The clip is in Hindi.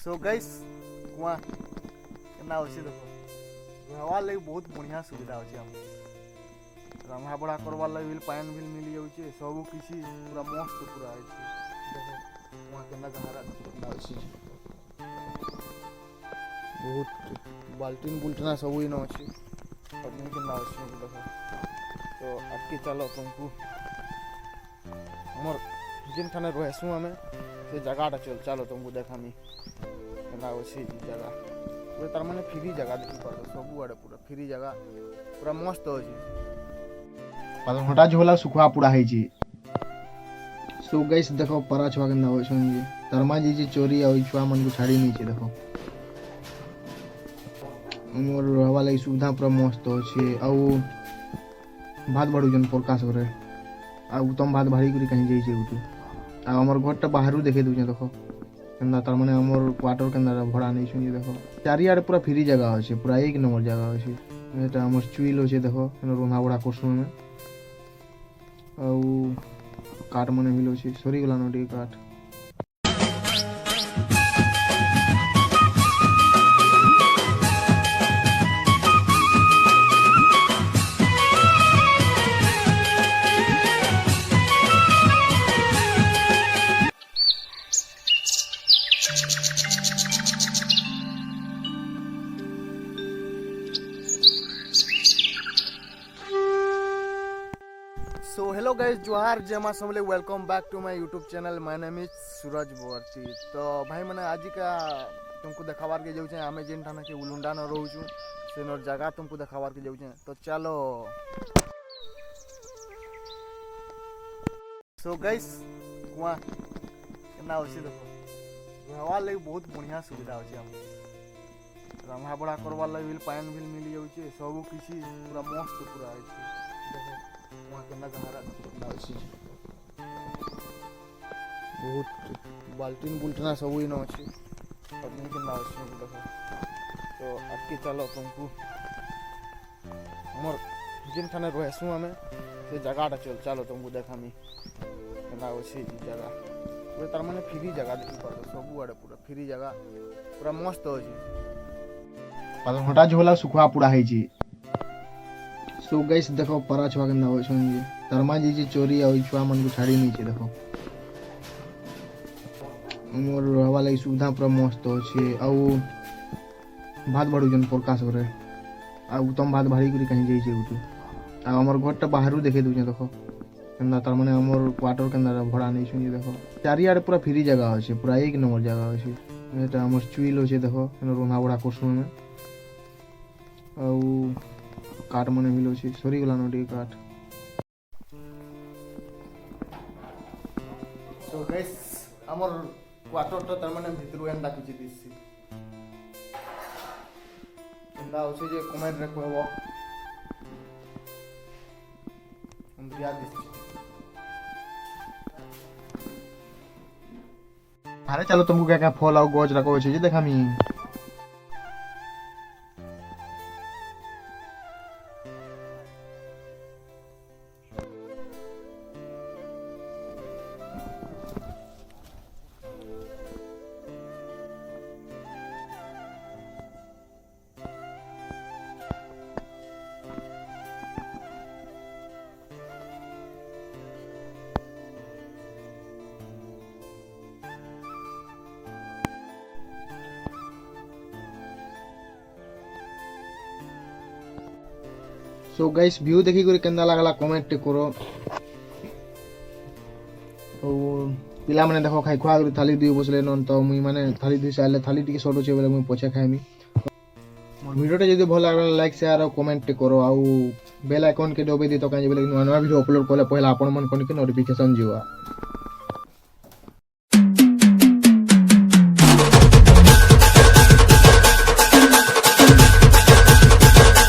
सो गाइस कुआ केना होछि देखो रहवा लगे बहुत बढ़िया सुविधा होछि हम रंधा बड़ा करवा लगे भी पानी भी मिल जाउछि सब किछि पूरा मस्त पूरा अछि देखो कुआ केना गहरा केना होछि बहुत बाल्टीन बुल्टना सब इन अछि पानी केना होछि देखो तो आके चलो तुमको हमर जिन ठाने रहसु हमें से जगहटा चलो तुमको देखामी केना होछि जगह पूरा तार माने फ्री जगह देखि पारो सब आड़े पूरा फ्री जगह पूरा मस्त होछि हटा झोला सुखवा पूरा है जी सो गाइस देखो परा छुआ केना होय छन जी तरमा जी चोरी आ छुआ मन को छाड़ी नहीं छे देखो मोर रहवा लई सुविधा पूरा मस्त होछि आ भात बड़ू जन प्रकाश करे आ उत्तम भात भारी करी कहीं जाई छे उठी आ हमर घरटा बाहरु देखे दउ छे देखो केना तार माने हमर क्वार्टर केना भड़ा नहीं छुनी देखो चारियाडे पूरा फ्री जगह होछि पूरा एक नंबर जगह होछि एटा हमर चुइल होछि देखो रोना बड़ा कोसनो में आउ काट मने मिलो छी सरी गला नटी काट सो हेलो गाइस जोहार जमा सबले welcome back to my YouTube channel my name is Suraj Borti तो भाई मैंने आज का तुमको देखावार के जाउछे हमें जेन ठाना के उलुंडा न रहउछु से नर जगह तुमको देखावार के जाउछे तो चलो सो गाइस कुआ केना होछि देखो रहवा लगे बहुत बढ़िया सुविधा होछि हम रंधा बड़ा करवा लगे भी पानी भी मिल जाउछे सब किछि पूरा मस्त पूरा अछि देखो कुआ केना गहरा केना होछि बहुत बाल्टीन बुल्टना सब इन अछि पानी केना होछि देखो तो आके चलो तुमको हमर जिन ठाने रहसु हमें से जगहटा चलो तुमको देखामी केना होछि जगह पूरा तार माने फ्री जगह देखि पारो सब आड़े पूरा फ्री जगह पूरा मस्त होछि हटा झोला सुखवा पूरा है जी सो गाइस देखो परा छुआ केना होय छन जी तरमा जी चोरी आ छुआ मन को छाड़ी नहीं छे देखो मोर रहवा लई सुविधा पूरा मस्त होछि आ भात बड़ू जन प्रकाश करे आ उत्तम भात भारी करी कहीं जाई छे उठी आ हमर घरटा बाहरु देखे दउ छे देखो केना तार माने हमर क्वार्टर केना भड़ा नहीं छुनी देखो चारियाडे पूरा फ्री जगह होछि पूरा एक नंबर जगह होछि एटा हमर चुइल होछि देखो रोना बड़ा कोसनो में आउ काट मने मिलो छी सरी गला नटी काट सो गाइस हमर क्वार्टर तो तार माने भितरु एंदा किछि दिसि एंदा होछि जे कमेंट रे कहबो हम दिया दिसि अरे चलो तुमको क्या क्या फल और गोज रखो छे जे देखामी सो गाइस व्यू देखि कर केंदा लागला कमेंट करो ओ पिला माने देखो खाइ खुआ कर थाली दियो बसले नन तो मुई माने थाली दिस आले थाली टिके सोडो छे बेले मुई पछे खाइमी मोर वीडियो जदि भल लागला लाइक शेयर और कमेंट करो आ बेल आइकन के दबे दी तो काजे बेले नवा वीडियो अपलोड करले पहला आपन मन कोन के नोटिफिकेशन जीवा।